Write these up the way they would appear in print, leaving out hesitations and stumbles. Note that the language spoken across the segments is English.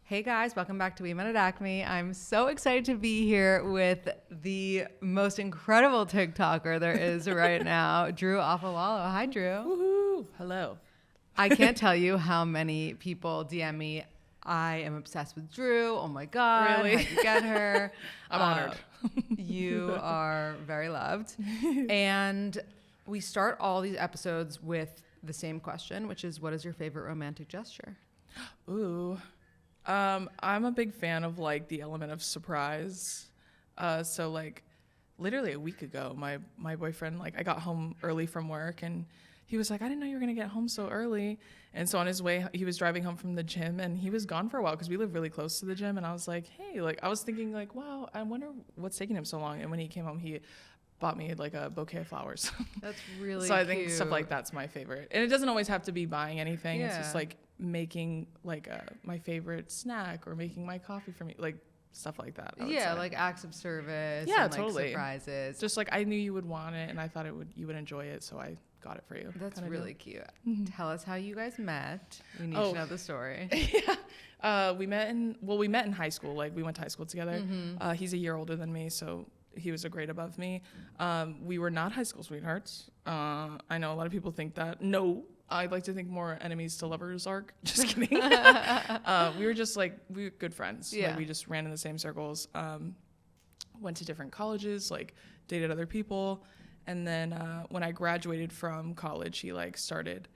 Hey guys, welcome back to We Met at Acme. I'm so excited to be here with the most incredible TikToker there is right now, Drew Afualo. Hi, Drew. Woohoo! Hello. I can't tell you how many people DM me. I am obsessed with Drew. Oh my God. Really? How'd you get her? I'm honored. You are very loved. And we start all these episodes with the same question, which is, what is your favorite romantic gesture? Ooh. I'm a big fan of like the element of surprise. So like literally a week ago, my boyfriend, like I got home early from work and he was like, I didn't know you were going to get home so early. And so on his way, he was driving home from the gym and he was gone for a while because we live really close to the gym. And I was like, hey, like I was thinking like, wow, I wonder what's taking him so long. And when he came home, he bought me like a bouquet of flowers. That's really So I cute. think stuff like that's my favorite. And it doesn't always have to be buying anything. Yeah. It's just like making like my favorite snack or making my coffee for me, like stuff like that. I would Yeah, say. like acts of service. Yeah, and, like, totally. surprises. Just like I knew you would want it and I thought you would enjoy it, so I got it for you. That's Kinda really cute. Tell us how you guys met. We need to know the story. Yeah. We met in high school. Like we went to high school together. He's a year older than me, so he was a grade above me. We were not high school sweethearts. I know a lot of people think that. No, I'd like to think more enemies to lovers arc. Just kidding. We were good friends. Yeah. Like, we just ran in the same circles. Went to different colleges, like dated other people. And then when I graduated from college, he like started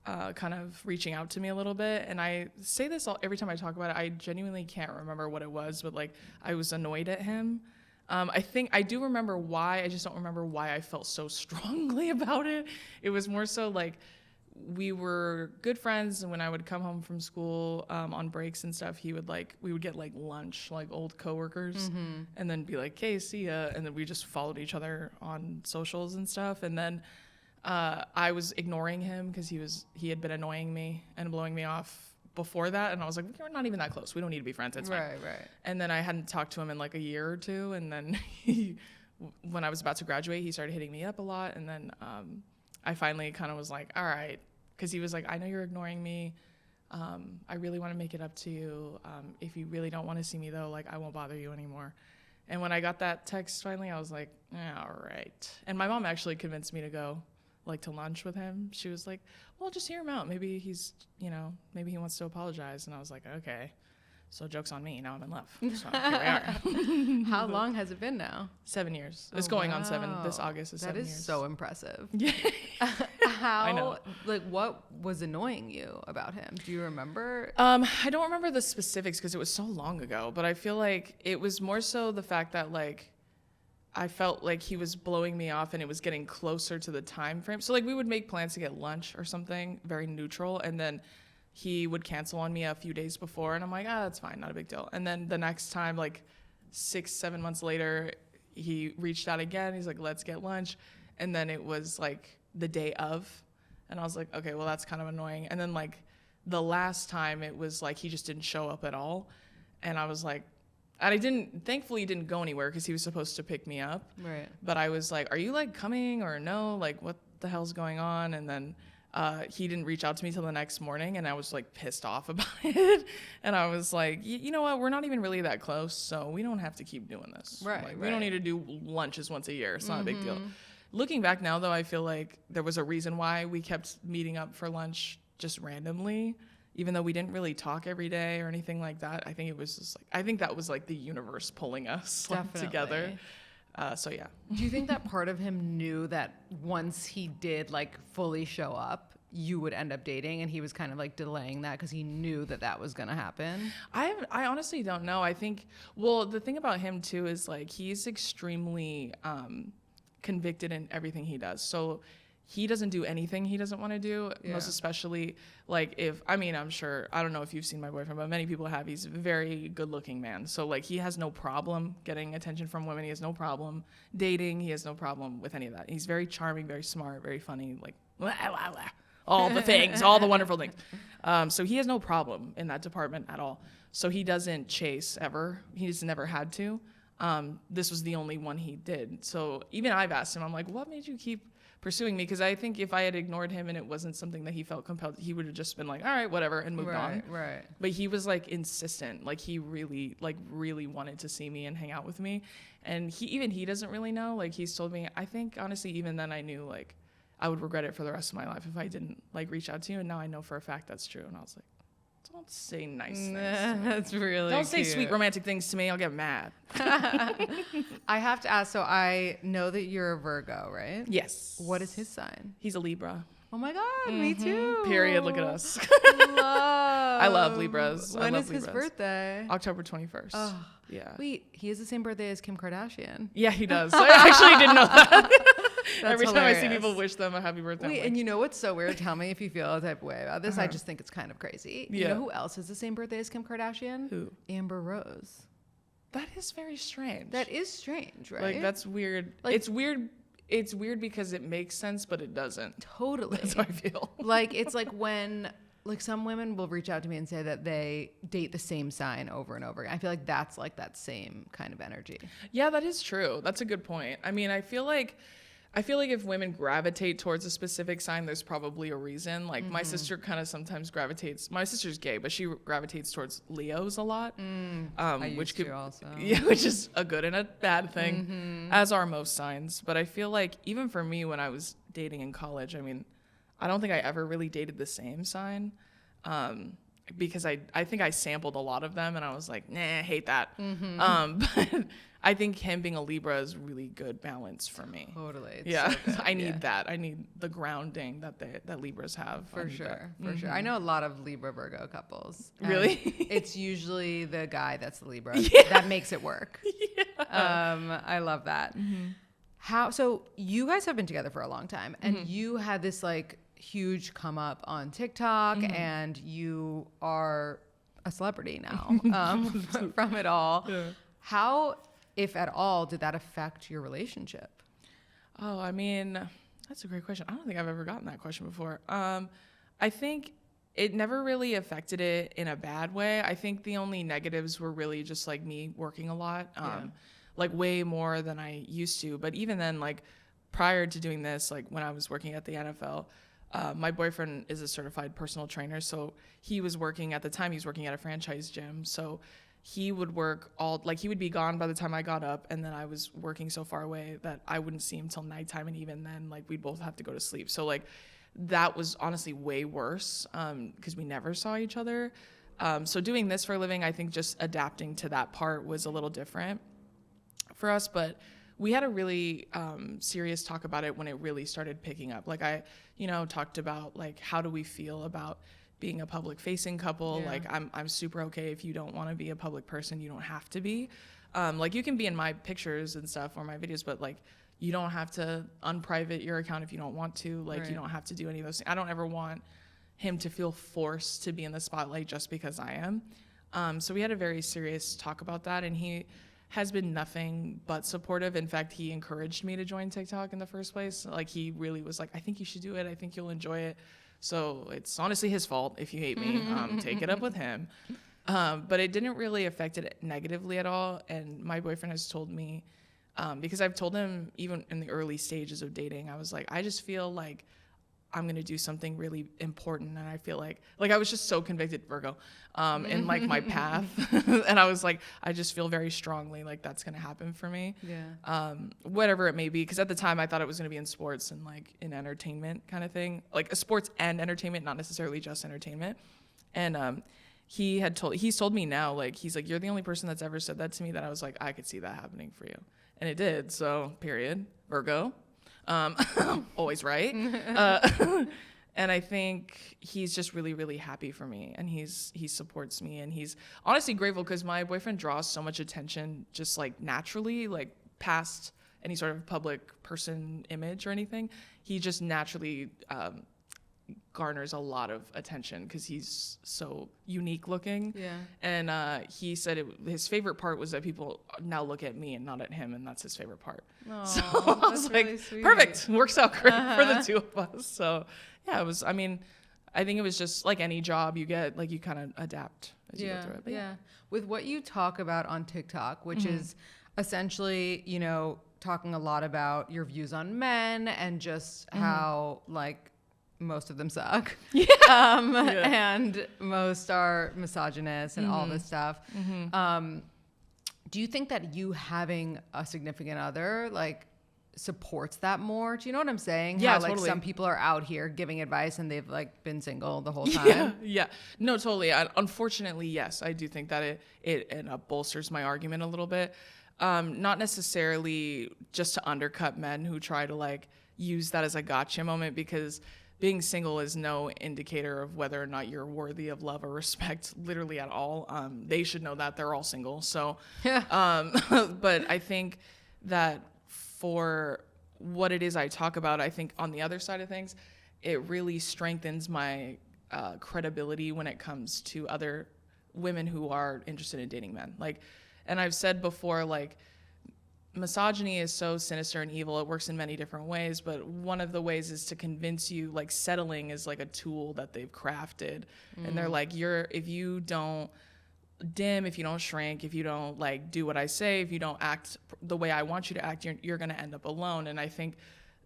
kind of reaching out to me a little bit. And I say this every time I talk about it. I genuinely can't remember what it was, but like I was annoyed at him. I think I do remember why. I just don't remember why I felt so strongly about it. It was more so like we were good friends, and when I would come home from school on breaks and stuff, we would get like lunch, like old coworkers, and then be like, "Hey, see ya," and then we just followed each other on socials and stuff. And then I was ignoring him because he had been annoying me and blowing me off before that, and I was like, we're not even that close. We don't need to be friends. It's fine. Right. And then I hadn't talked to him in like a year or two, and then when I was about to graduate, he started hitting me up a lot, and then I finally kind of was like, all right, because he was like, I know you're ignoring me. I really want to make it up to you. If you really don't want to see me though, like I won't bother you anymore. And when I got that text finally, I was like, all right. And my mom actually convinced me to go like to lunch with him. She was like, well, just hear him out. Maybe maybe he wants to apologize. And I was like, okay. So joke's on me. Now I'm in love. So here we are. How long has it been now? 7 years. It's going on 7. This August is 7 years. That is so impressive. Yeah. How, I know. like, what was annoying you about him? Do you remember? I don't remember the specifics because it was so long ago, but I feel like it was more so the fact that like I felt like he was blowing me off and it was getting closer to the time frame. So like we would make plans to get lunch or something very neutral, and then he would cancel on me a few days before, and I'm like, that's fine, not a big deal. And then the next time, like 6-7 months later, he reached out again. He's like, let's get lunch. And then it was like the day of, and I was like, okay, well that's kind of annoying. And then like the last time it was like he just didn't show up at all, and I was like, and thankfully he didn't go anywhere because he was supposed to pick me up. Right. But I was like, are you like coming or no? Like what the hell's going on? And then he didn't reach out to me till the next morning, and I was like pissed off about it. And I was like, you know what? We're not even really that close, so we don't have to keep doing this. Right. Like, we don't need to do lunches once a year. It's not a big deal. Looking back now, though, I feel like there was a reason why we kept meeting up for lunch just randomly, even though we didn't really talk every day or anything like that. I think it was just like, I think that was like the universe pulling us like, together. So yeah. Do you think that part of him knew that once he did like fully show up, you would end up dating, and he was kind of like delaying that because he knew that that was going to happen? I honestly don't know. I think, well, the thing about him too is like he's extremely convicted in everything he does. So he doesn't do anything he doesn't want to do, most especially like I'm sure, I don't know if you've seen my boyfriend, but many people have. He's a very good looking man. So like he has no problem getting attention from women. He has no problem dating. He has no problem with any of that. He's very charming, very smart, very funny, like blah, blah, blah. All the things, all the wonderful things. So he has no problem in that department at all. So he doesn't chase ever. He's never had to. This was the only one he did. So even I've asked him, I'm like, what made you keep pursuing me, because I think if I had ignored him and it wasn't something that he felt compelled, he would have just been like, all right, whatever, and moved on. Right. But he was like insistent, like he really wanted to see me and hang out with me, and he doesn't really know. Like he's told me, I think honestly even then I knew like I would regret it for the rest of my life if I didn't like reach out to you, and now I know for a fact that's true. And I was like, don't say nice things to me. That's really Don't say cute. sweet romantic things to me. I'll get mad. I have to ask, so I know that you're a Virgo, right? Yes. What is his sign? He's a Libra. Oh my God, me too. Period. Look at us. I love Libras. When is his birthday? October 21st. Oh. Yeah. Wait, he has the same birthday as Kim Kardashian. Yeah, he does. I actually didn't know that. Every time I see hilarious. people wish them a happy birthday. Wait, I'm like, and you know what's so weird? Tell me if you feel a type of way about this. I just think it's kind of crazy. You Yeah. know who else has the same birthday as Kim Kardashian? Who? Amber Rose. that is very strange. That is strange, right? Like, that's weird. Like- it's weird. It's weird because it makes sense, but it doesn't. Totally. That's how I feel. Like, it's like when, like, some women will reach out to me and say that they date the same sign over and over again. I feel like that's like that same kind of energy. Yeah, that is true. That's a good point. I mean, I feel like if women gravitate towards a specific sign, there's probably a reason. Like my sister kind of sometimes gravitates. My sister's gay, but she gravitates towards Leos a lot, which could also. yeah, which is a good and a bad thing, as are most signs. But I feel like even for me, when I was dating in college, I mean, I don't think I ever really dated the same sign, because I think I sampled a lot of them and I was like, nah, I hate that. But I think him being a Libra is really good balance for me. Totally. It's Yeah, so good. I need that. I need the grounding that Libras have. For sure. I know a lot of Libra Virgo couples. and Really? It's usually the guy that's the Libra Yeah. that makes it work. I love that. So you guys have been together for a long time, and you had this like huge come up on TikTok, and you are a celebrity now from it all. Yeah. How, if at all, did that affect your relationship? Oh, I mean, that's a great question. I don't think I've ever gotten that question before. I think it never really affected it in a bad way. I think the only negatives were really just like me working a lot, like way more than I used to. But even then, like prior to doing this, like when I was working at the NFL, my boyfriend is a certified personal trainer. So he was working at the time, he was working at a franchise gym. So he would work he would be gone by the time I got up, and then I was working so far away that I wouldn't see him till nighttime, and even then, like, we'd both have to go to sleep. So, like, that was honestly way worse because we never saw each other. So doing this for a living, I think just adapting to that part was a little different for us, but we had a really serious talk about it when it really started picking up. Like, I, talked about, like, how do we feel about being a public facing couple. Like I'm super okay if you don't want to be a public person, you don't have to be. Like you can be in my pictures and stuff or my videos, but like you don't have to unprivate your account if you don't want to. Like you don't have to do any of those things. I don't ever want him to feel forced to be in the spotlight just because I am. So we had a very serious talk about that, and he has been nothing but supportive. In fact, he encouraged me to join TikTok in the first place. Like he really was like, I think you should do it. I think you'll enjoy it. So it's honestly his fault if you hate me. Take it up with him. But it didn't really affect it negatively at all. And my boyfriend has told me, because I've told him even in the early stages of dating, I was like, I just feel like I'm going to do something really important. And I feel like I was just so convicted, Virgo, in like my path. And I was like, I just feel very strongly like that's going to happen for me. Yeah. Whatever it may be. Cause at the time I thought it was going to be in sports and like in entertainment kind of thing, like a sports and entertainment, not necessarily just entertainment. And, he's told me now, like, he's like, you're the only person that's ever said that to me that I was like, I could see that happening for you. And it did. So period. Virgo. Always right. And I think he's just really, really happy for me, and he supports me, and he's honestly grateful because my boyfriend draws so much attention just like naturally, like past any sort of public person image or anything. He just naturally garners a lot of attention because he's so unique looking. Yeah. And he said his favorite part was that people now look at me and not at him, and that's his favorite part. Aww, so I was really like, sweet. perfect, works out great for the two of us. So yeah, I think it was just like any job you get, like you kind of adapt as you go through it. But With what you talk about on TikTok, which is essentially, talking a lot about your views on men and just how like most of them suck. And most are misogynist and all this stuff. Do you think that you having a significant other like supports that more? Do you know what I'm saying? Yeah, how, like totally. some people are out here giving advice and they've like been single the whole time. Yeah. No, totally. Unfortunately, yes, I do think that it bolsters my argument a little bit. Not necessarily just to undercut men who try to like use that as a gotcha moment, because being single is no indicator of whether or not you're worthy of love or respect, literally at all. They should know that they're all single. So, but I think that for what it is I talk about, I think on the other side of things, it really strengthens my credibility when it comes to other women who are interested in dating men. Like, and I've said before, like, misogyny is so sinister and evil. It works in many different ways, but one of the ways is to convince you, like, settling is like a tool that they've crafted. And they're like, if you don't dim, if you don't shrink, if you don't like do what I say, if you don't act the way I want you to act, you're going to end up alone. And I think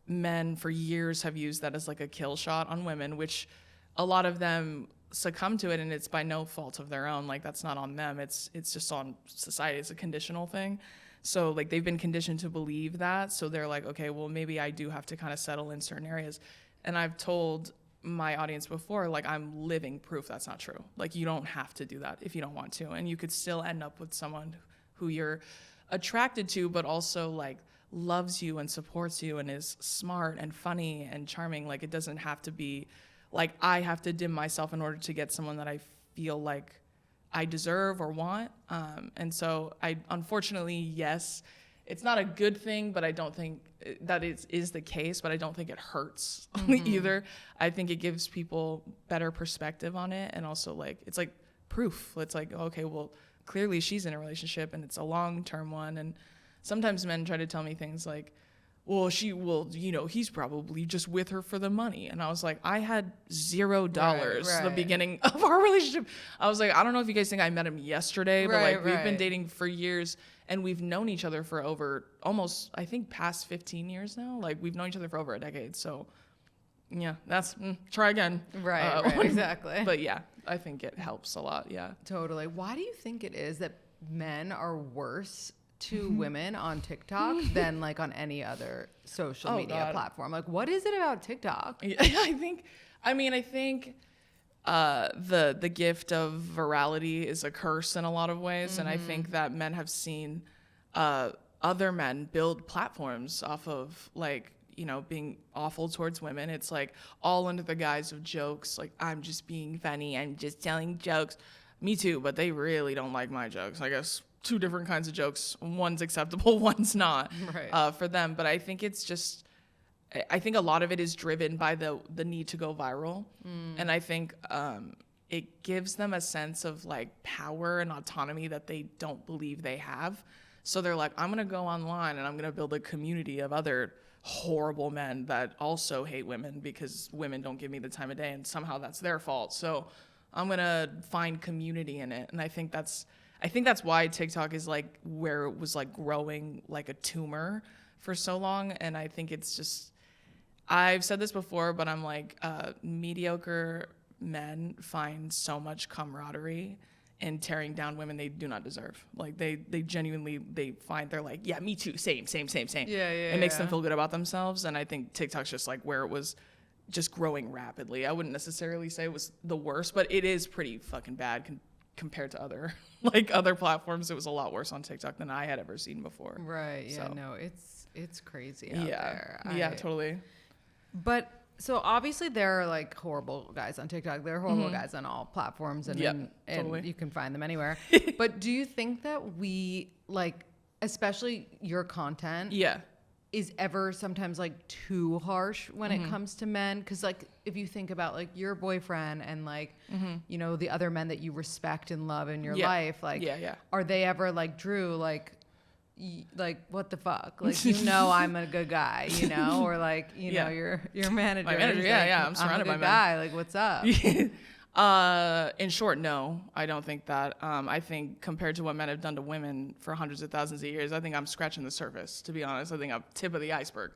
men for years have used that as like a kill shot on women, which a lot of them succumb to it, and it's by no fault of their own. Like, that's not on them. It's just on society. It's a conditional thing. So like they've been conditioned to believe that. So they're like, okay, well, maybe I do have to kind of settle in certain areas. And I've told my audience before, like, I'm living proof that's not true. Like, you don't have to do that if you don't want to. And you could still end up with someone who you're attracted to, but also like loves you and supports you and is smart and funny and charming. Like, it doesn't have to be like I have to dim myself in order to get someone that I feel like I deserve or want. And so unfortunately, yes, it's not a good thing, but I don't think that is the case, but I don't think it hurts either. I think it gives people better perspective on it. And also like, it's like proof. It's like, okay, well, clearly she's in a relationship and it's a long-term one. And sometimes men try to tell me things like, well, he's probably just with her for the money. And I was like, I had $0 the beginning of our relationship. I was like, I don't know if you guys think I met him yesterday, but like we've been dating for years and we've known each other for over almost, I think, past 15 years now. Like, we've known each other for over a decade. So yeah, that's try again. Right, exactly. But yeah, I think it helps a lot. Yeah, totally. Why do you think it is that men are worse to women on TikTok than like on any other social media platform? Like, what is it about TikTok? Yeah, I think the gift of virality is a curse in a lot of ways. And I think that men have seen other men build platforms off of like, being awful towards women. It's like all under the guise of jokes. Like, I'm just being funny. I'm just telling jokes. Me too, but they really don't like my jokes. I guess two different kinds of jokes. One's acceptable, one's not for them. But I think I think a lot of it is driven by the need to go viral. And I think it gives them a sense of like power and autonomy that they don't believe they have. So they're like, I'm going to go online and I'm going to build a community of other horrible men that also hate women because women don't give me the time of day and somehow that's their fault. So I'm going to find community in it. And I think that's why TikTok is like where it was like growing like a tumor for so long. And I think it's just, I've said this before, but I'm like, mediocre men find so much camaraderie in tearing down women they do not deserve. Like they genuinely, they're like, yeah, me too. Same. Yeah. It makes them feel good about themselves. And I think TikTok's just like where it was just growing rapidly. I wouldn't necessarily say it was the worst, but it is pretty fucking bad compared to other platforms. It was a lot worse on TikTok than I had ever seen before. Right. Yeah. So. No, it's crazy out there. Yeah, totally. But so obviously there are like horrible guys on TikTok. There are horrible guys on all platforms and totally. You can find them anywhere. But do you think that we like, especially your content, is ever sometimes like too harsh when it comes to men? Because like if you think about like your boyfriend and like the other men that you respect and love in your life, like are they ever like, Drew, like what the fuck, like I'm a good guy, or like your manager, my manager, like, I'm surrounded by men. guy, like what's up? In short, no, I don't think that. I think compared to what men have done to women for hundreds of thousands of years, I think I'm scratching the surface, to be honest. I think I'm tip of the iceberg.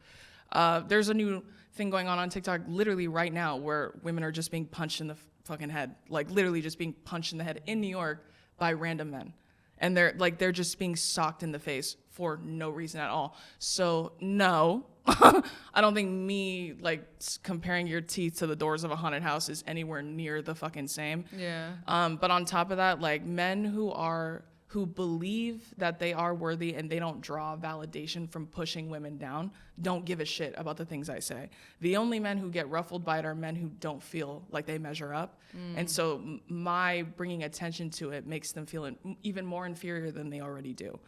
There's a new thing going on TikTok literally right now where women are just being punched in the fucking head, like literally just being punched in the head in New York by random men. And they're just being socked in the face for no reason at all. So no, I don't think me like comparing your teeth to the doors of a haunted house is anywhere near the fucking same. Yeah. But on top of that, like men who believe that they are worthy and they don't draw validation from pushing women down don't give a shit about the things I say. The only men who get ruffled by it are men who don't feel like they measure up. And so my bringing attention to it makes them feel even more inferior than they already do.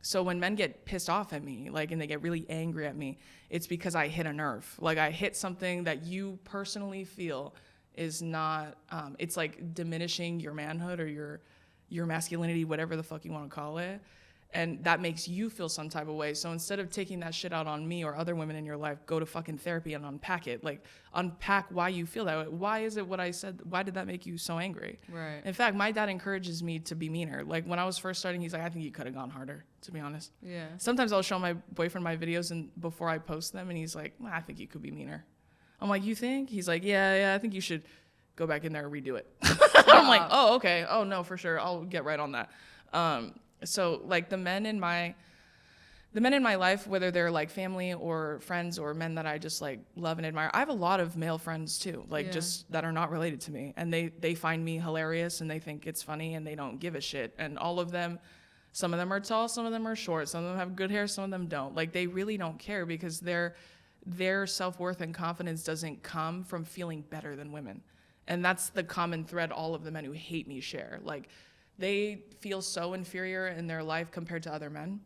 So when men get pissed off at me, like, and they get really angry at me, it's because I hit a nerve. Like I hit something that you personally feel is not, it's like diminishing your manhood or your masculinity, whatever the fuck you want to call it. And that makes you feel some type of way. So instead of taking that shit out on me or other women in your life, go to fucking therapy and unpack it. Like unpack why you feel that way. Why is it what I said? Why did that make you so angry? Right. In fact, my dad encourages me to be meaner. Like when I was first starting, he's like, I think you could have gone harder, to be honest. Yeah. Sometimes I'll show my boyfriend my videos and before I post them and he's like, well, I think you could be meaner. I'm like, you think? He's like, yeah, I think you should go back in there and redo it. I'm like, oh, okay. Oh, no, for sure. I'll get right on that. So like the men in my life, whether they're like family or friends or men that I just like love and admire, I have a lot of male friends too, like just that are not related to me. And they find me hilarious and they think it's funny and they don't give a shit. And all of them, some of them are tall, some of them are short, some of them have good hair, some of them don't. Like they really don't care because their self-worth and confidence doesn't come from feeling better than women. And that's the common thread all of the men who hate me share. Like, they feel so inferior in their life compared to other men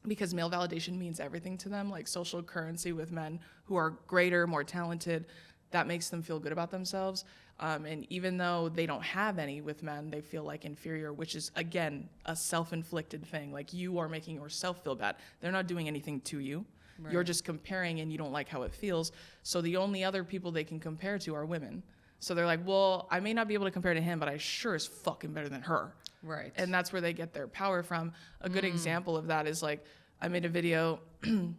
because male validation means everything to them, like social currency with men who are greater, more talented. That makes them feel good about themselves. And even though they don't have any with men, they feel like inferior, which is, again, a self-inflicted thing. Like, you are making yourself feel bad. They're not doing anything to you. Right. You're just comparing and you don't like how it feels. So the only other people they can compare to are women. So they're like, well, I may not be able to compare to him, but I sure is fucking better than her. Right. And that's where they get their power from. A good example of that is like, I made a video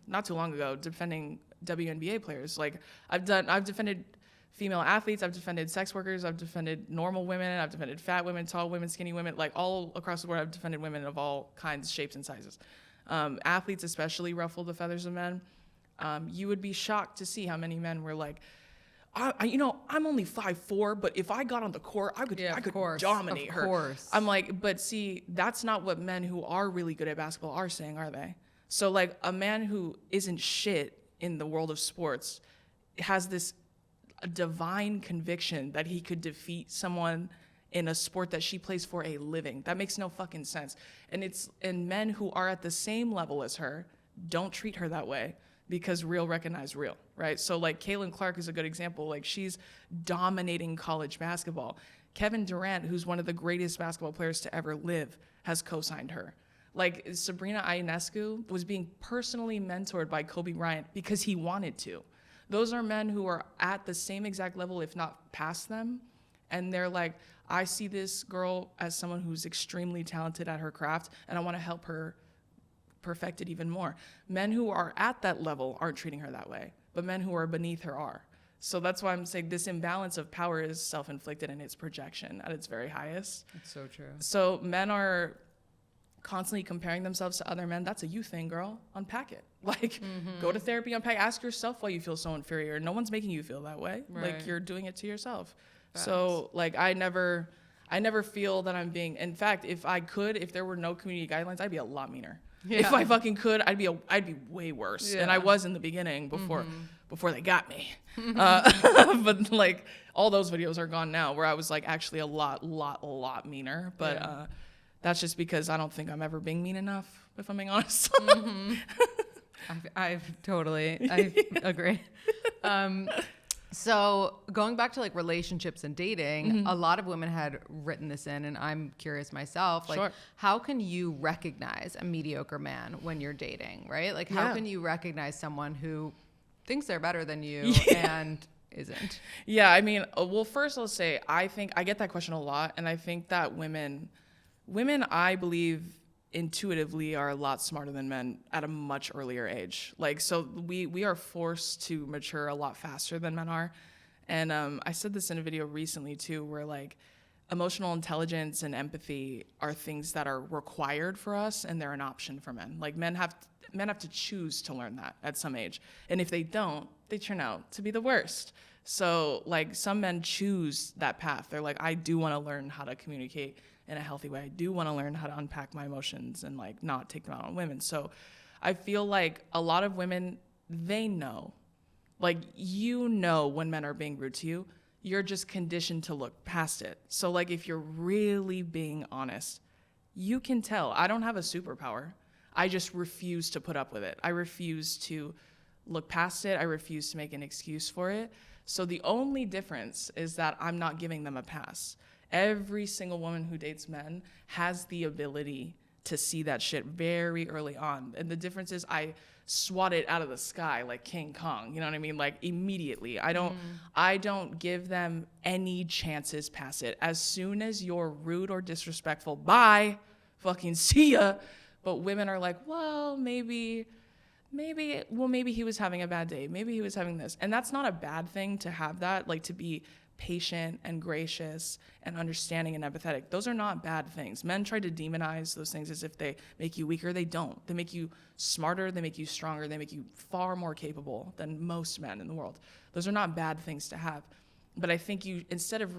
not too long ago defending WNBA players. Like I've defended female athletes, I've defended sex workers, I've defended normal women, I've defended fat women, tall women, skinny women, like all across the board, I've defended women of all kinds, shapes, and sizes. Athletes especially ruffle the feathers of men. You would be shocked to see how many men were like, I'm only 5'4", but if I got on the court, I could dominate her. Of course. I'm like, but see, that's not what men who are really good at basketball are saying, are they? So like a man who isn't shit in the world of sports has this divine conviction that he could defeat someone in a sport that she plays for a living. That makes no fucking sense. And men who are at the same level as her don't treat her that way. Because real recognize real, right? So like Caitlin Clark is a good example. Like she's dominating college basketball. Kevin Durant, who's one of the greatest basketball players to ever live, has co-signed her. Like Sabrina Ionescu was being personally mentored by Kobe Bryant because he wanted to. Those are men who are at the same exact level, if not past them. And they're like, I see this girl as someone who's extremely talented at her craft, and I want to help her perfect it even more. Men who are at that level aren't treating her that way, but men who are beneath her are. So that's why I'm saying this imbalance of power is self-inflicted in its projection at its very highest. It's so true. So men are constantly comparing themselves to other men. That's a you thing, girl. Unpack it. Like, go to therapy, unpack. Ask yourself why you feel so inferior. No one's making you feel that way. Right. Like, you're doing it to yourself. Facts. So, like, I never feel that I'm being. In fact, if there were no community guidelines, I'd be a lot meaner. Yeah. If I fucking could, I'd be way worse. Yeah. And I was in the beginning before they got me. But like all those videos are gone now where I was like actually a lot meaner. But that's just because I don't think I'm ever being mean enough, if I'm being honest. I agree. So going back to like relationships and dating, a lot of women had written this in, and I'm curious myself, like how can you recognize a mediocre man when you're dating, right? Like how can you recognize someone who thinks they're better than you and isn't? Yeah, I mean, well, first I'll say, I think I get that question a lot. And I think that women, I believe, intuitively are a lot smarter than men at a much earlier age. Like, so we are forced to mature a lot faster than men are. And I said this in a video recently too, where like emotional intelligence and empathy are things that are required for us, and they're an option for men. Like men have to choose to learn that at some age, and if they don't, they turn out to be the worst. So like some men choose that path. They're like, I do want to learn how to communicate in a healthy way. I do want to learn how to unpack my emotions and like not take them out on women. So I feel like a lot of women, they know, like, you know, when men are being rude to you, you're just conditioned to look past it. So like if you're really being honest, you can tell. I don't have a superpower. I just refuse to put up with it. I refuse to look past it. I refuse to make an excuse for it. So the only difference is that I'm not giving them a pass. Every single woman who dates men has the ability to see that shit very early on. And the difference is I swat it out of the sky like King Kong. You know what I mean? Like immediately. I don't give them any chances past it. As soon as you're rude or disrespectful, bye, fucking see ya. But women are like, well, maybe he was having a bad day. Maybe he was having this. And that's not a bad thing to have that, like to be patient and gracious and understanding and empathetic. Those are not bad things. Men try to demonize those things as if they make you weaker. They don't. They make you smarter. They make you stronger. They make you far more capable than most men in the world. Those are not bad things to have. But I think you, instead of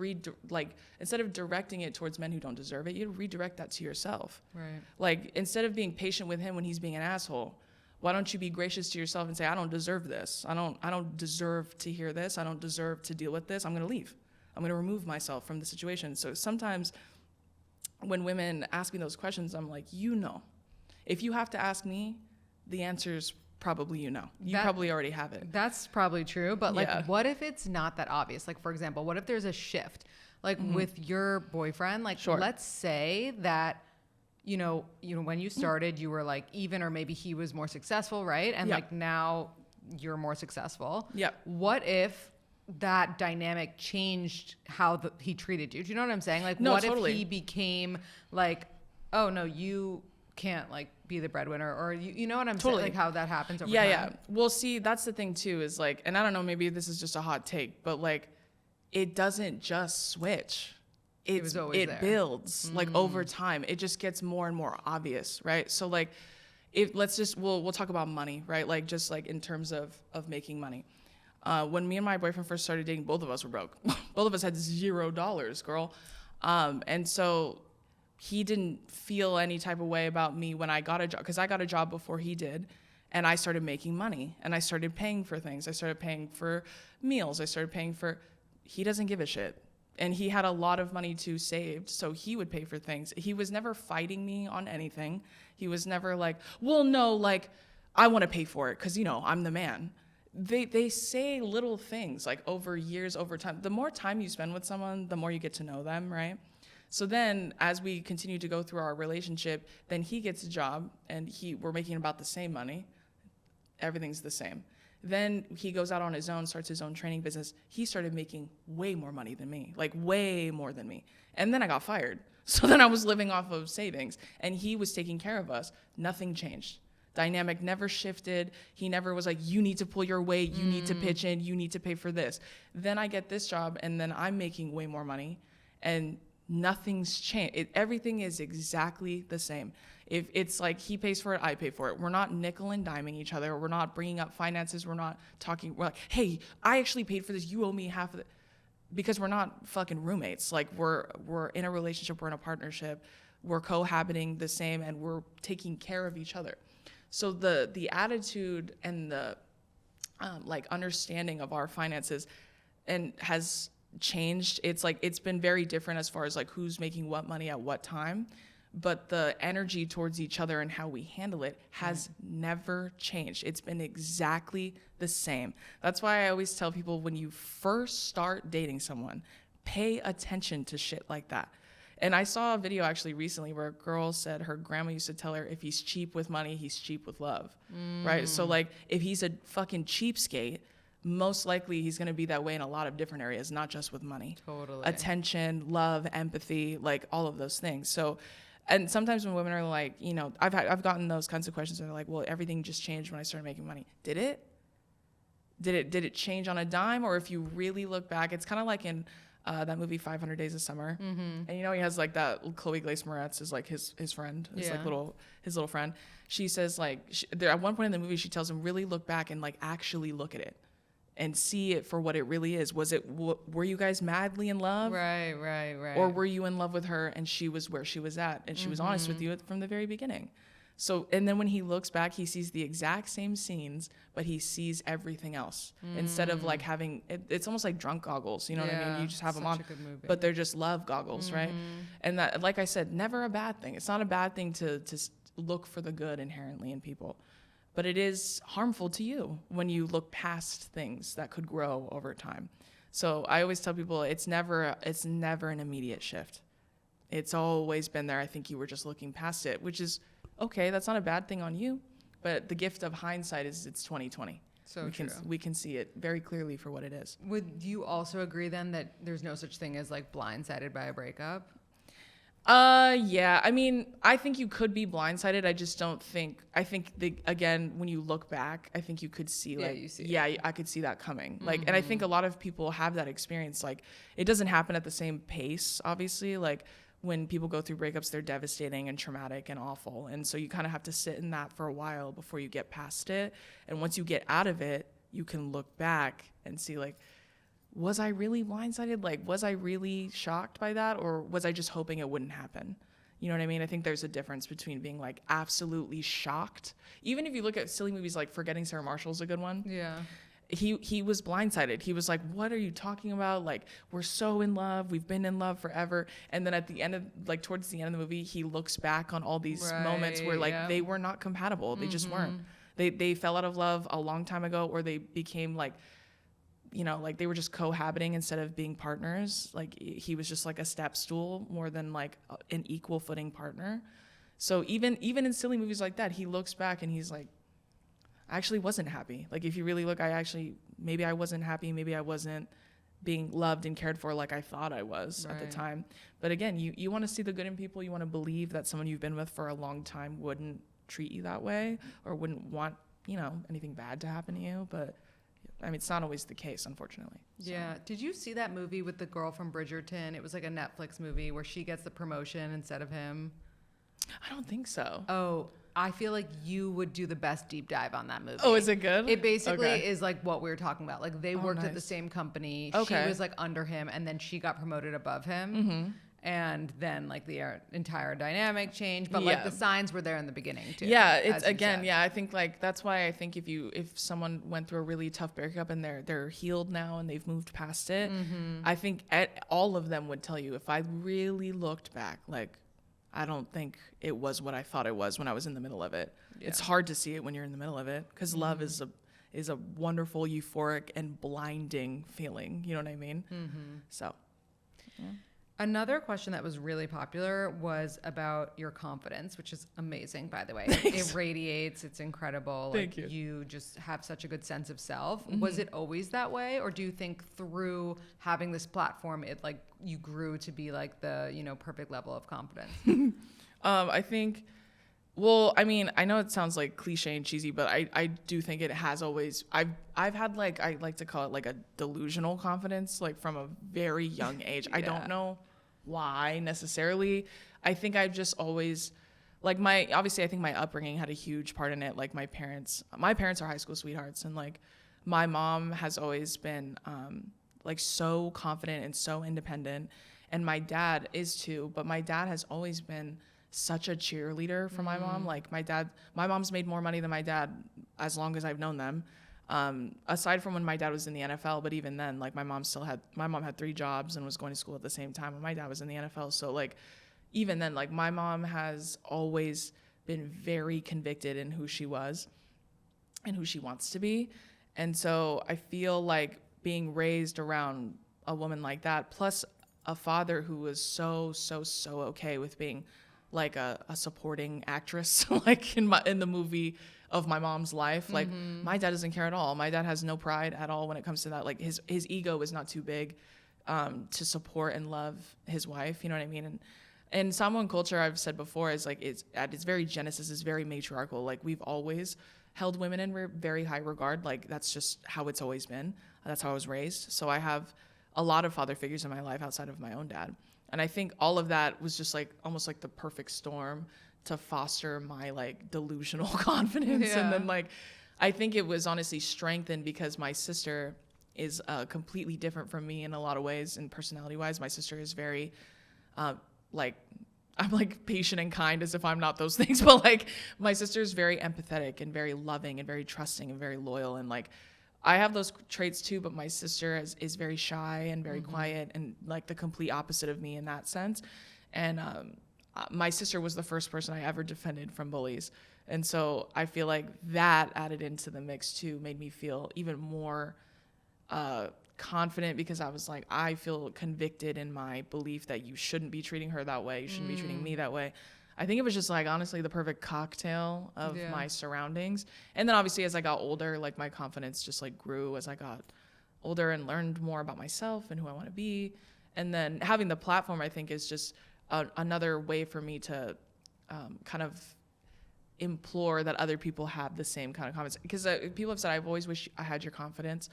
directing it towards men who don't deserve it, you redirect that to yourself. Right. Like, instead of being patient with him when he's being an asshole, why don't you be gracious to yourself and say, I don't deserve this. I don't deserve to hear this. I don't deserve to deal with this. I'm going to leave. I'm going to remove myself from the situation. So sometimes when women ask me those questions, I'm like, you know. If you have to ask me, the answer's probably you know. You probably already have it. That's probably true. But like, what if it's not that obvious? Like, for example, what if there's a shift? Like with your boyfriend, like let's say that you know, when you started, you were like even, or maybe he was more successful, right? And like now you're more successful. Yeah. What if that dynamic changed how he treated you? Do you know what I'm saying? Like, what if he became like, oh no, you can't like be the breadwinner, or you know what I'm saying? Like how that happens over time. Yeah. Well, see, that's the thing too, is like, and I don't know, maybe this is just a hot take, but like, it doesn't just switch. It builds like over time. It just gets more and more obvious, right? So like, we'll talk about money, right? Like just like in terms of making money. When me and my boyfriend first started dating, both of us were broke. Both of us had $0, girl. And so he didn't feel any type of way about me when I got a job, because I got a job before he did. And I started making money, and I started paying for things. I started paying for meals. He doesn't give a shit. And he had a lot of money to save, so he would pay for things. He was never fighting me on anything. He was never like, well, no, like, I want to pay for it because, you know, I'm the man. They say little things like over years, over time. The more time you spend with someone, the more you get to know them, right? So then as we continue to go through our relationship, then he gets a job and we're making about the same money. Everything's the same. Then he goes out on his own, starts his own training business. He started making way more money than me, like way more than me. And then I got fired. So then I was living off of savings, and he was taking care of us. Nothing changed. Dynamic never shifted. He never was like, you need to pull your weight, you need to pitch in, you need to pay for this. Then I get this job, and then I'm making way more money, and nothing's changed. Everything is exactly the same. If it's like he pays for it, I pay for it. We're not nickel and diming each other. We're not bringing up finances. We're not talking. We're like, hey, I actually paid for this. You owe me half of it. Because we're not fucking roommates. Like we're in a relationship. We're in a partnership. We're cohabiting the same, and we're taking care of each other. So the attitude and the like understanding of our finances and has changed. It's like it's been very different as far as like who's making what money at what time. But the energy towards each other and how we handle it has never changed. It's been exactly the same. That's why I always tell people, when you first start dating someone, pay attention to shit like that. And I saw a video actually recently where a girl said her grandma used to tell her, if he's cheap with money, he's cheap with love, right? So like if he's a fucking cheapskate, most likely he's going to be that way in a lot of different areas, not just with money. Totally. Attention, love, empathy, like all of those things. So, and sometimes when women are like, you know, I've gotten those kinds of questions where they're like, well, everything just changed when I started making money. Did it? Did it change on a dime? Or if you really look back, it's kind of like in that movie 500 Days of Summer. Mm-hmm. And you know, he has like that Chloe Grace Moretz is like his friend, his like his little friend. She says like there at one point in the movie, she tells him really look back and like actually look at it and see it for what it really is. Was it, were you guys madly in love? Right. Or were you in love with her and she was where she was at and she was honest with you from the very beginning? So, and then when he looks back, he sees the exact same scenes, but he sees everything else instead of like having, it's almost like drunk goggles, you know what I mean? You just have them on, but they're just love goggles, right? And that, like I said, never a bad thing. It's not a bad thing to look for the good inherently in people, but it is harmful to you when you look past things that could grow over time. So I always tell people it's never an immediate shift. It's always been there. I think you were just looking past it, which is okay. That's not a bad thing on you, but the gift of hindsight is it's 2020. So we can see it very clearly for what it is. Would you also agree then that there's no such thing as like blindsided by a breakup? Yeah. I mean, I think you could be blindsided. I just don't think. I think again, when you look back, I think you could see like, I could see that coming. Like, and I think a lot of people have that experience. Like, it doesn't happen at the same pace, obviously. Like, when people go through breakups, they're devastating and traumatic and awful. And so you kind of have to sit in that for a while before you get past it. And once you get out of it, you can look back and see like, was I really blindsided? Like, was I really shocked by that? Or was I just hoping it wouldn't happen? You know what I mean? I think there's a difference between being like absolutely shocked. Even if you look at silly movies like Forgetting Sarah Marshall's a good one. Yeah. He was blindsided. He was like, what are you talking about? Like, we're so in love. We've been in love forever. And then at the end of, like, towards the end of the movie, he looks back on all these moments where, like, they were not compatible. They just weren't. They fell out of love a long time ago, or they became, like, you know, like, they were just cohabiting instead of being partners. Like, he was just, like, a step stool more than, like, an equal footing partner. So even in silly movies like that, he looks back and he's like, I actually wasn't happy. Like, if you really look, maybe I wasn't happy. Maybe I wasn't being loved and cared for like I thought I was at the time. But again, you want to see the good in people. You want to believe that someone you've been with for a long time wouldn't treat you that way or wouldn't want, you know, anything bad to happen to you. But I mean, it's not always the case, unfortunately. So. Yeah. Did you see that movie with the girl from Bridgerton? It was like a Netflix movie where she gets the promotion instead of him. I don't think so. Oh, I feel like you would do the best deep dive on that movie. Oh, is it good? It basically is like what we were talking about. Like they worked at the same company. Okay. She was like under him and then she got promoted above him. Mm-hmm. And then like the entire dynamic changed. But like the signs were there in the beginning too. Yeah, it's again, I think like that's why I think if someone went through a really tough breakup and they're healed now and they've moved past it, I think all of them would tell you if I really looked back, like I don't think it was what I thought it was when I was in the middle of it. Yeah. It's hard to see it when you're in the middle of it because love is a wonderful, euphoric, and blinding feeling. You know what I mean? Mm-hmm. So, yeah. Another question that was really popular was about your confidence, which is amazing, by the way. Thanks. It radiates. It's incredible. Thank you. You just have such a good sense of self. Mm-hmm. Was it always that way? Or do you think through having this platform, it like you grew to be like the, you know, perfect level of confidence? I think, well, I mean, I know it sounds like cliche and cheesy, but I do think it has always, I've had like, I like to call it like a delusional confidence, like from a very young age. I don't know why necessarily. I think I've just always, like obviously I think my upbringing had a huge part in it. Like my parents are high school sweethearts, and like my mom has always been like so confident and so independent, and my dad is too, but my dad has always been such a cheerleader for my mom. Like my mom's made more money than my dad as long as I've known them. Aside from when my dad was in the NFL, but even then, like my mom had 3 jobs and was going to school at the same time when my dad was in the NFL. So like, even then, like my mom has always been very convicted in who she was and who she wants to be. And so I feel like being raised around a woman like that, plus a father who was so okay with being like a supporting actress, like in the movie of my mom's life. Like my dad doesn't care at all. My dad has no pride at all when it comes to that. Like his ego is not too big to support and love his wife. You know what I mean? And in Samoan culture, I've said before, is like it's at its very genesis is very matriarchal. Like we've always held women in very high regard. Like that's just how it's always been. That's how I was raised. So I have a lot of father figures in my life outside of my own dad. And I think all of that was just like almost like the perfect storm to foster my like delusional confidence. Yeah. And then like, I think it was honestly strengthened because my sister is completely different from me in a lot of ways and personality wise. My sister is very like, I'm like patient and kind as if I'm not those things, but like my sister is very empathetic and very loving and very trusting and very loyal. And like, I have those traits too, but my sister is very shy and very quiet and like the complete opposite of me in that sense. And my sister was the first person I ever defended from bullies. And so I feel like that added into the mix too, made me feel even more confident because I was like, I feel convicted in my belief that you shouldn't be treating her that way. You shouldn't be treating me that way. I think it was just like honestly the perfect cocktail of my surroundings. And then obviously as I got older, like my confidence just like grew as I got older and learned more about myself and who I want to be. And then having the platform, I think, is just another way for me to kind of implore that other people have the same kind of confidence. Because people have said, I've always wished I had your confidence.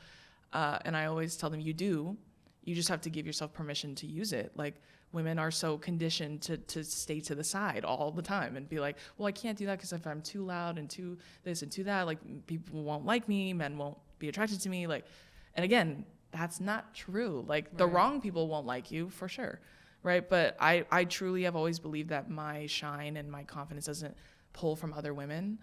And I always tell them, you do. You just have to give yourself permission to use it. Like, women are so conditioned to stay to the side all the time and be like, well, I can't do that because if I'm too loud and too this and too that, like people won't like me, men won't be attracted to me. Like, and again, that's not true. Like the wrong people won't like you for sure. Right. But I truly have always believed that my shine and my confidence doesn't pull from other women.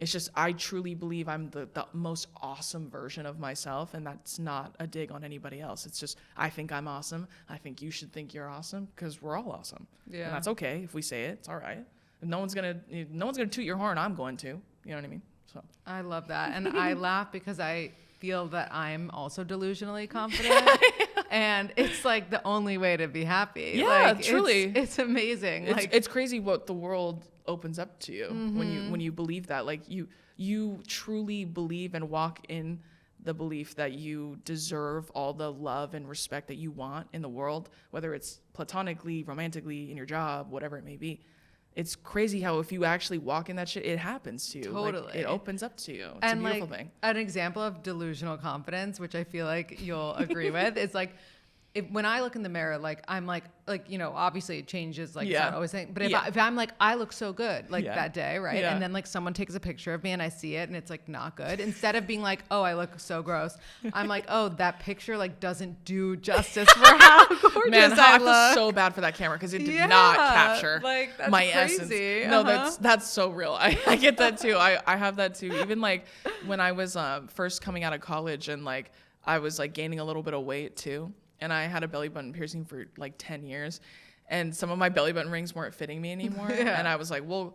It's just, I truly believe I'm the most awesome version of myself. And that's not a dig on anybody else. It's just, I think I'm awesome. I think you should think you're awesome because we're all awesome. Yeah. And that's okay. If we say it, it's all right. If no one's going to toot your horn. I'm going to, you know what I mean? So I love that. And I laugh because I feel that I'm also delusionally confident. And it's like the only way to be happy. Yeah, like, truly. It's amazing. It's crazy what the world opens up to you when you believe that. Like you truly believe and walk in the belief that you deserve all the love and respect that you want in the world, whether it's platonically, romantically, in your job, whatever it may be. It's crazy how if you actually walk in that shit, it happens to you. Totally. Like, it opens up to you. It's and a beautiful like, thing. An example of delusional confidence, which I feel like you'll agree with, is like, when I look in the mirror, like I'm like, you know, obviously it changes, like it's not always saying, but if I'm like, I look so good, like that day, right? And then like someone takes a picture of me and I see it and it's like not good. Instead of being like, oh, I look so gross, I'm like, oh, that picture like doesn't do justice for how gorgeous Man, I I look. feel so bad for that camera because it did not capture like, that's my crazy. essence. No, that's so real. I get that too. I have that too. Even like when I was first coming out of college and like I was like gaining a little bit of weight too. And I had a belly button piercing for like 10 years. And some of my belly button rings weren't fitting me anymore. And I was like, well,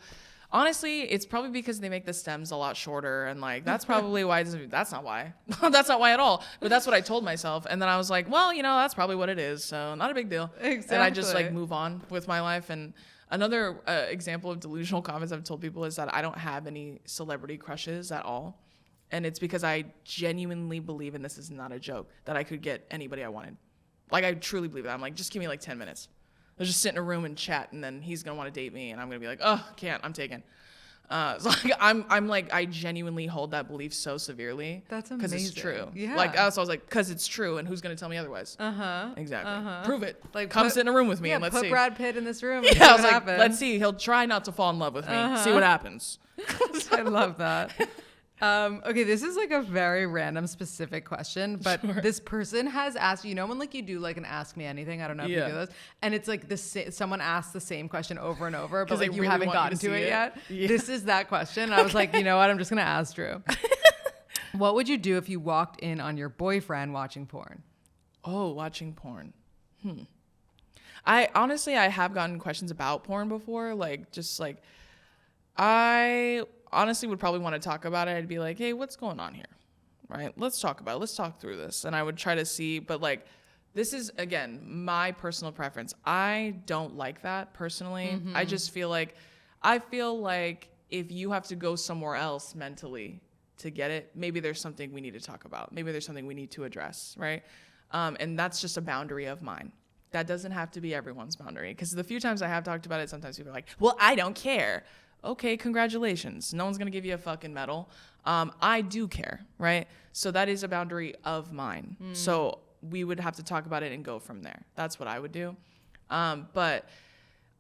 honestly, it's probably because they make the stems a lot shorter. And like, that's probably why. That's not why. That's not why at all. But that's what I told myself. And then I was like, well, you know, that's probably what it is. So not a big deal. Exactly. And I just like move on with my life. And another example of delusional confidence I've told people is that I don't have any celebrity crushes at all. And it's because I genuinely believe, and this is not a joke, that I could get anybody I wanted. Like, I truly believe that. I'm like, just give me like 10 minutes. I'll just sit in a room and chat, and then he's going to want to date me, and I'm going to be like, oh, can't, I'm taken. So like, I'm like, I genuinely hold that belief so severely. That's amazing. Because it's true. Yeah. Like, so I was like, because it's true, and who's going to tell me otherwise? Exactly. Prove it. Like, come sit in a room with me, and let's see. Put Brad Pitt in this room. Yeah, I was like, let's see. He'll try not to fall in love with me. See what happens. I love that. Okay, this is like a very random specific question, but this person has asked, you know, when like you do like an ask me anything, I don't know if you do this, and it's like someone asks the same question over and over, but like you really haven't gotten to it yet. Yeah. This is that question. And I was like, you know what? I'm just going to ask Drew. What would you do if you walked in on your boyfriend watching porn? Oh, watching porn. I have gotten questions about porn before, like just like I honestly would probably want to talk about it. I'd be like, hey, what's going on here? Right? Let's talk about it. Let's talk through this. And I would try to see, but like this is, again, my personal preference. I don't like that personally. I just feel like, if you have to go somewhere else mentally to get it, maybe there's something we need to talk about. Maybe there's something we need to address, right? And that's just a boundary of mine. That doesn't have to be everyone's boundary. Because the few times I have talked about it, sometimes people are like, well, I don't care. Okay, congratulations. No one's going to give you a fucking medal. I do care, right? So that is a boundary of mine. So we would have to talk about it and go from there. That's what I would do. But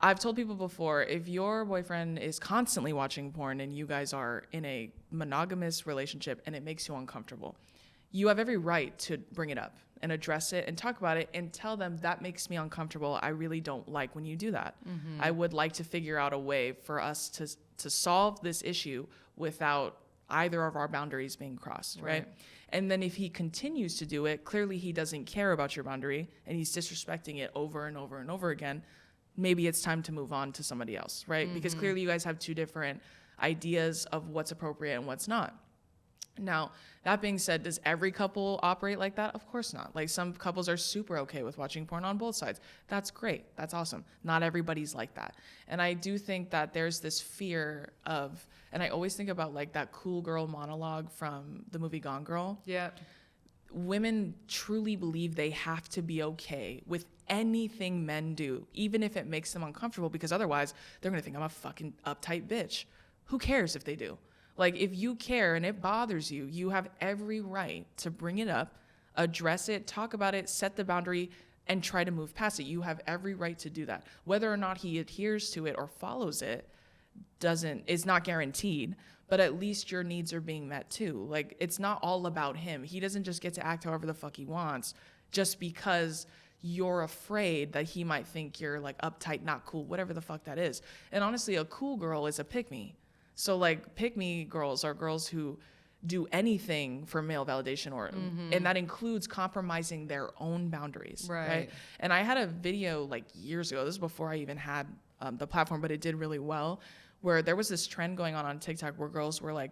I've told people before, if your boyfriend is constantly watching porn and you guys are in a monogamous relationship and it makes you uncomfortable, you have every right to bring it up and address it and talk about it and tell them that makes me uncomfortable. I really don't like when you do that. I would like to figure out a way for us to solve this issue without either of our boundaries being crossed, right? And then if he continues to do it, clearly he doesn't care about your boundary and he's disrespecting it over and over and over again. Maybe it's time to move on to somebody else, right? Because clearly you guys have two different ideas of what's appropriate and what's not. Now, that being said, does every couple operate like that? Of course not. Like, some couples are super okay with watching porn on both sides. That's great. That's awesome. Not everybody's like that. And I do think that there's this fear of, and I always think about like that cool girl monologue from the movie Gone Girl. Yeah. Women truly believe they have to be okay with anything men do, even if it makes them uncomfortable, because otherwise they're going to think I'm a fucking uptight bitch. Who cares if they do? Like, if you care and it bothers you, you have every right to bring it up, address it, talk about it, set the boundary, and try to move past it. You have every right to do that. Whether or not he adheres to it or follows it is not guaranteed, but at least your needs are being met too. Like, it's not all about him. He doesn't just get to act however the fuck he wants just because you're afraid that he might think you're like uptight, not cool, whatever the fuck that is. And honestly, a cool girl is a pick-me. So like, pick-me girls are girls who do anything for male validation, or and that includes compromising their own boundaries, right? And I had a video like years ago, this is before I even had the platform, but it did really well, where there was this trend going on TikTok where girls were like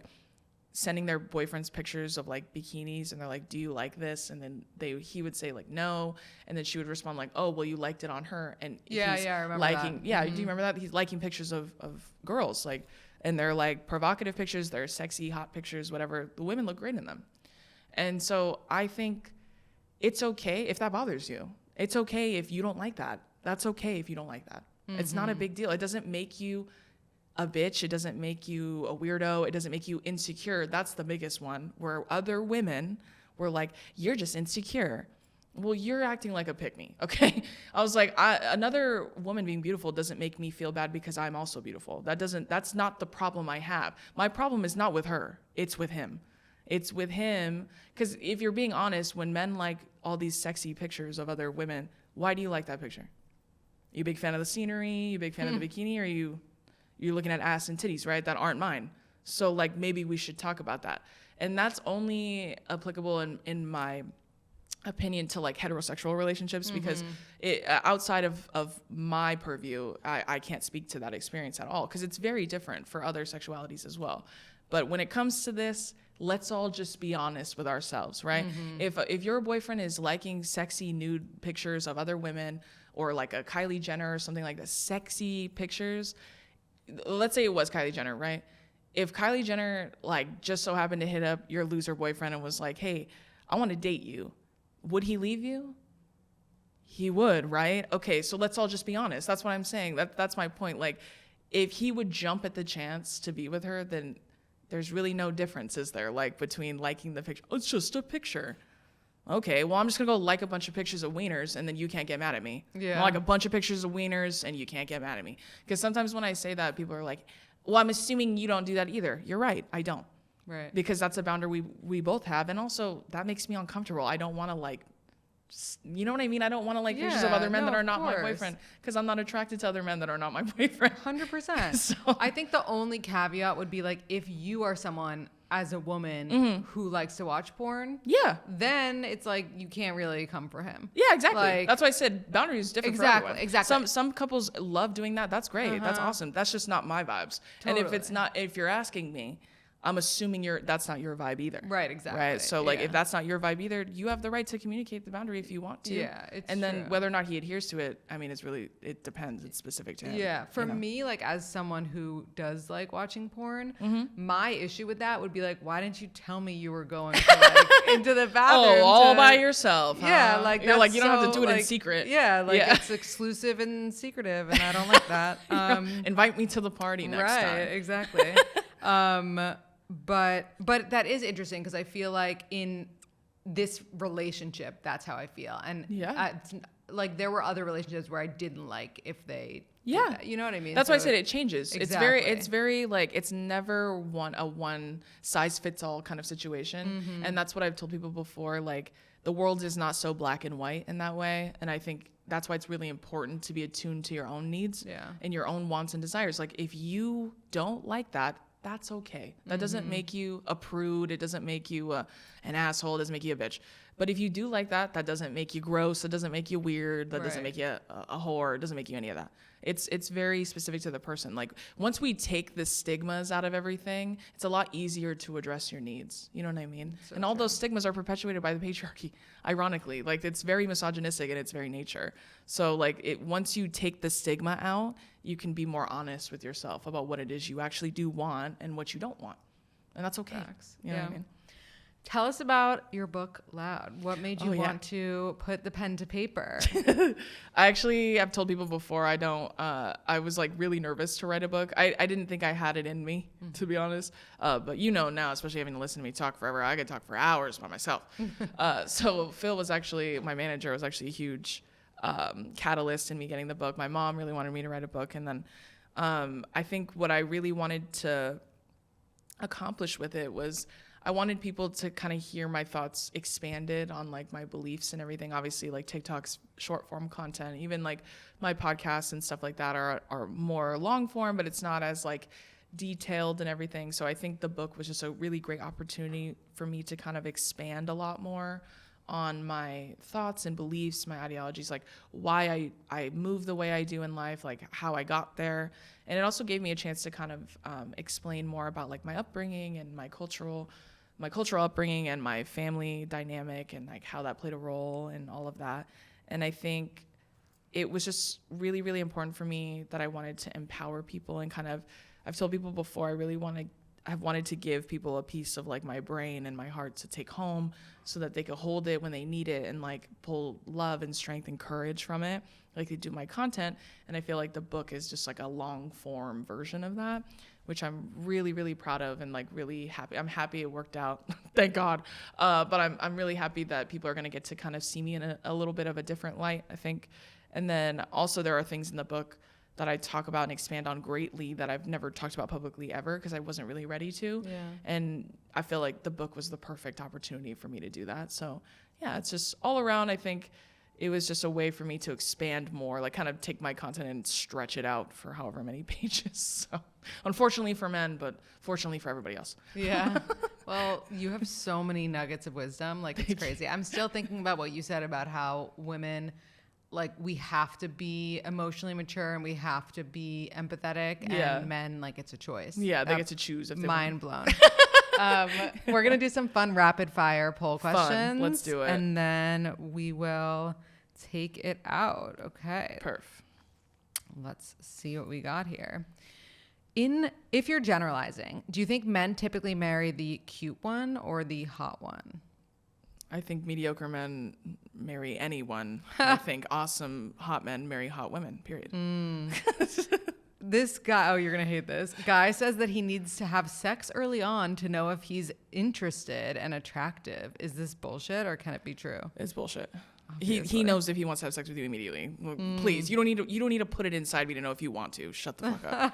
sending their boyfriends pictures of like bikinis, and they're like, do you like this? And then he would say like, no. And then she would respond like, oh, well, you liked it on her. And I remember that. Yeah, do you remember that? He's liking pictures of girls, like, and they're like provocative pictures, they're sexy, hot pictures, whatever. The women look great in them. And so I think it's okay if that bothers you. It's okay if you don't like that. That's okay if you don't like that. It's not a big deal. It doesn't make you a bitch. It doesn't make you a weirdo. It doesn't make you insecure. That's the biggest one, where other women were like, you're just insecure. Well, you're acting like a pick-me, okay? I was like, another woman being beautiful doesn't make me feel bad because I'm also beautiful. That's not the problem I have. My problem is not with her. It's with him. It's with him, because if you're being honest, when men like all these sexy pictures of other women, why do you like that picture? You a big fan of the scenery? You a big fan of the bikini? Or you're looking at ass and titties, right? That aren't mine. So like, maybe we should talk about that. And that's only applicable in my opinion to like heterosexual relationships, because outside of my purview, I can't speak to that experience at all, because it's very different for other sexualities as well. But when it comes to this, let's all just be honest with ourselves, right? If your boyfriend is liking sexy nude pictures of other women, or like a Kylie Jenner or something like that, sexy pictures, let's say it was Kylie Jenner, right? If Kylie Jenner like just so happened to hit up your loser boyfriend and was like, hey, I want to date you, would he leave you? He would, right? Okay, so let's all just be honest. That's what I'm saying. That's my point. Like, if he would jump at the chance to be with her, then there's really no difference, is there? Like, between liking the picture. Oh, it's just a picture. Okay, well, I'm just gonna go like a bunch of pictures of wieners, and then you can't get mad at me. Yeah. I'll like a bunch of pictures of wieners, and you can't get mad at me. Because sometimes when I say that, people are like, well, I'm assuming you don't do that either. You're right, I don't. Right. Because that's a boundary we both have, and also that makes me uncomfortable. I don't want to like, you know what I mean? I don't want to like pictures of other men that are not my boyfriend, because I'm not attracted to other men that are not my boyfriend. 100%. So I think the only caveat would be like, if you are someone as a woman who likes to watch porn, then it's like you can't really come for him. Yeah, exactly. Like, that's why I said boundaries different for everyone. Exactly. Some couples love doing that. That's great. That's awesome. That's just not my vibes. Totally. And if you're asking me, I'm assuming that's not your vibe either. Right, exactly. Right. So like if that's not your vibe either, you have the right to communicate the boundary if you want to. Yeah, it's And then true. whether or not he adheres to it, I mean, it depends. It's specific to him. Yeah. For me, like as someone who does like watching porn, Mm-hmm. my issue with that would be like, why didn't you tell me you were going to, like, into the bathroom? Oh, all by yourself. Huh? Yeah, like you're like, you don't have to so, do it in like, secret. Yeah, like it's exclusive and secretive, and I don't like that. Invite me to the party next time. Right, exactly. But that is interesting because I feel like in this relationship, that's how I feel. And like there were other relationships where I didn't like if they did that. You know what I mean? That's why I said it changes. Exactly. It's very like, it's never a one size fits all kind of situation. Mm-hmm. And that's what I've told people before. Like the world is not so black and white in that way. And I think that's why it's really important to be attuned to your own needs and your own wants and desires. Like if you don't like that, that's okay. That doesn't make you a prude. It doesn't make you an asshole. It doesn't make you a bitch. But if you do like that, that doesn't make you gross. It doesn't make you weird. That doesn't make you a whore. It doesn't make you any of that. It's very specific to the person. Like once we take the stigmas out of everything, it's a lot easier to address your needs. You know what I mean? So and all those stigmas are perpetuated by the patriarchy, ironically. Like it's very misogynistic in its very nature. So like once you take the stigma out, you can be more honest with yourself about what it is you actually do want and what you don't want. And that's okay. You know what I mean? Tell us about your book, Loud. What made you want to put the pen to paper? I've told people before, I was like really nervous to write a book. I didn't think I had it in me, to be honest. But now, especially having to listen to me talk forever, I could talk for hours by myself. So Phil was actually, my manager was actually a huge catalyst in me getting the book. My mom really wanted me to write a book. And then I think what I really wanted to accomplish with it was I wanted people to kind of hear my thoughts expanded on like my beliefs and everything. Obviously like TikTok's short form content, even like my podcasts and stuff like that are more long form, but it's not as like detailed and everything. So I think the book was just a really great opportunity for me to kind of expand a lot more on my thoughts and beliefs, my ideologies, like why I move the way I do in life, like how I got there. And it also gave me a chance to kind of explain more about like my upbringing and my cultural upbringing and my family dynamic and like how that played a role and all of that. And I think it was just really, really important for me that I wanted to empower people and kind of, I've told people before, I've wanted to give people a piece of like my brain and my heart to take home so that they could hold it when they need it and like pull love and strength and courage from it like they do my content. And I feel like the book is just like a long form version of that, which I'm really, really proud of and like really happy. I'm happy it worked out, thank God. But I'm really happy that people are going to get to kind of see me in a little bit of a different light, I think. And then also there are things in the book that I talk about and expand on greatly that I've never talked about publicly ever because I wasn't really ready to. Yeah. And I feel like the book was the perfect opportunity for me to do that. So yeah, it's just all around, I think it was just a way for me to expand more, like kind of take my content and stretch it out for however many pages. So unfortunately for men, but fortunately for everybody else. Yeah. Well, you have so many nuggets of wisdom. Like it's crazy. I'm still thinking about what you said about how women, like we have to be emotionally mature and we have to be empathetic and men, like it's a choice. Yeah. They get to choose. If they mind blown. We're going to do some fun rapid fire poll questions. Let's do it. And then we will take it out. Okay. Perf. Let's see what we got here. If you're generalizing, do you think men typically marry the cute one or the hot one? I think mediocre men marry anyone. I think awesome hot men marry hot women, period. This guy, you're going to hate this. Guy says that he needs to have sex early on to know if he's interested and attractive. Is this bullshit or can it be true? It's bullshit. He knows if he wants to have sex with you immediately. Please, you don't need to put it inside me to know if you want to. Shut the fuck up.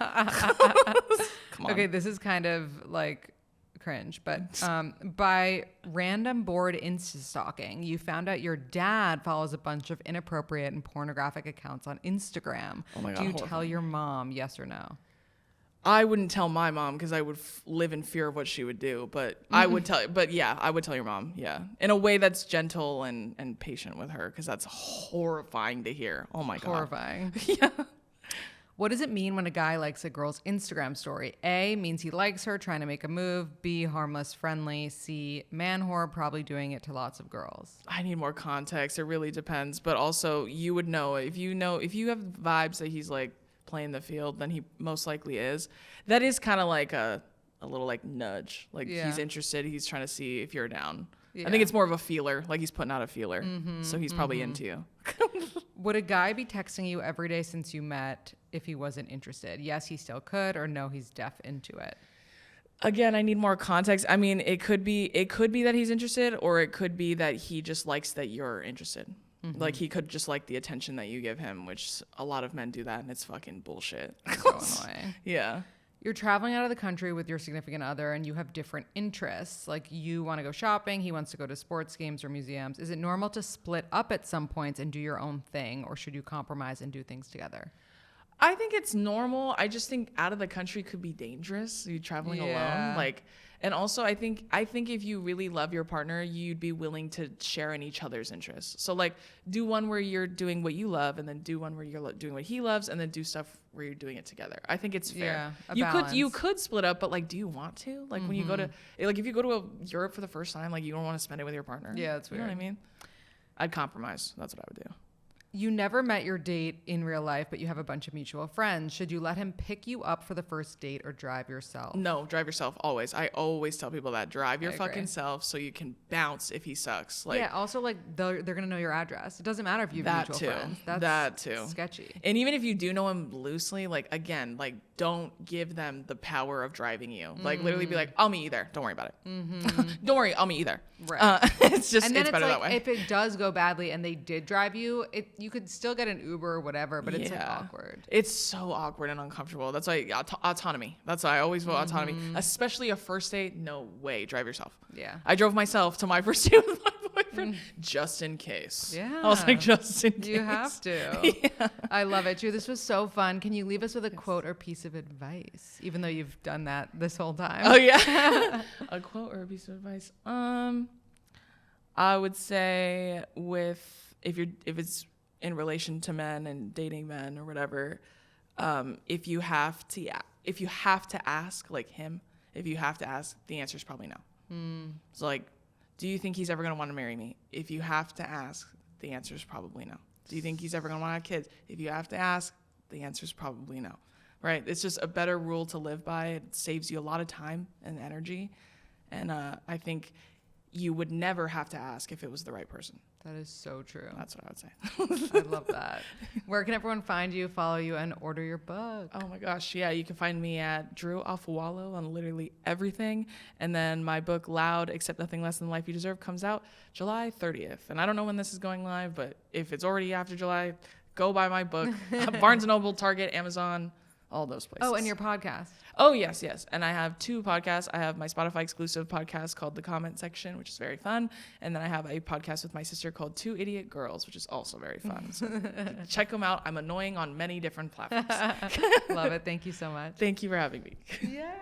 Come on. Okay, this is kind of like cringe, but by random bored Insta stalking, you found out your dad follows a bunch of inappropriate and pornographic accounts on Instagram. Oh my God, do you tell your mom, yes or no? I wouldn't tell my mom because I would live in fear of what she would do. But I would tell. But yeah, I would tell your mom. Yeah, in a way that's gentle and patient with her because that's horrifying to hear. Oh my God. Horrifying. Yeah. What does it mean when a guy likes a girl's Instagram story? A, means he likes her, trying to make a move. B, harmless, friendly. C, man whore, probably doing it to lots of girls. I need more context. It really depends. But also, you would know if you have vibes that he's like playing the field, then he most likely is. That is kind of like a little like nudge. Like he's interested. He's trying to see if you're down. Yeah. I think it's more of a feeler. Like he's putting out a feeler. So he's probably into you. Would a guy be texting you every day since you met if he wasn't interested? Yes, he still could, or no, he's deaf into it. Again, I need more context. I mean, it could be that he's interested, or it could be that he just likes that you're interested. Like he could just like the attention that you give him, which a lot of men do that, and it's fucking bullshit. So annoying. Yeah. You're traveling out of the country with your significant other and you have different interests. Like you want to go shopping, he wants to go to sports games or museums. Is it normal to split up at some points and do your own thing, or should you compromise and do things together? I think it's normal. I just think out of the country could be dangerous. You traveling alone. And also I think if you really love your partner, you'd be willing to share in each other's interests. So like do one where you're doing what you love, and then do one where you're doing what he loves, and then do stuff where you're doing it together. I think it's fair. Yeah, you could split up, but like, do you want to? Like when you go to like if you go to Europe for the first time, like you don't want to spend it with your partner. Yeah, that's weird. You know what I mean? I'd compromise. That's what I would do. You never met your date in real life, but you have a bunch of mutual friends. Should you let him pick you up for the first date or drive yourself? No, drive yourself always. I always tell people that. Drive your fucking self so you can bounce if he sucks. Like, yeah, also like they're going to know your address. It doesn't matter if you have mutual friends. That too. Sketchy. And even if you do know him loosely, like again, like don't give them the power of driving you. Like literally be like, I'll meet you there. Don't worry about it. Don't worry, I'll meet you there. Right. It's just, and then it's better like, that way. if it does go badly and they did drive you, you could still get an Uber or whatever, but it's like awkward. It's so awkward and uncomfortable. That's why autonomy. That's why I always vote autonomy, especially a first date. No way, drive yourself. Yeah. I drove myself to my first date with my boyfriend just in case. Yeah. I was like, just in case. You have to. Yeah. I love it, Drew. This was so fun. Can you leave us with a quote or piece of advice, even though you've done that this whole time? Oh yeah. A quote or a piece of advice. I would say if it's in relation to men and dating men or whatever, if you have to ask, like him, if you have to ask, the answer is probably no. So like, do you think he's ever going to want to marry me? If you have to ask, the answer is probably no. Do you think he's ever going to want to have kids? If you have to ask, the answer is probably no. Right? It's just a better rule to live by. It saves you a lot of time and energy. And I think you would never have to ask if it was the right person. That is so true. That's what I would say. I love that. Where can everyone find you, follow you, and order your book? Oh my gosh, yeah. You can find me at Drew Afualo on literally everything. And then my book, Loud, Accept Nothing Less Than the Life You Deserve, comes out July 30th. And I don't know when this is going live, but if it's already after July, go buy my book. Barnes & Noble, Target, Amazon, all those places. Oh, and your podcast. Oh, yes. And I have 2 podcasts. I have my Spotify exclusive podcast called The Comment Section, which is very fun. And then I have a podcast with my sister called 2 Idiot Girls, which is also very fun. So check them out. I'm annoying on many different platforms. Love it. Thank you so much. Thank you for having me. Yeah.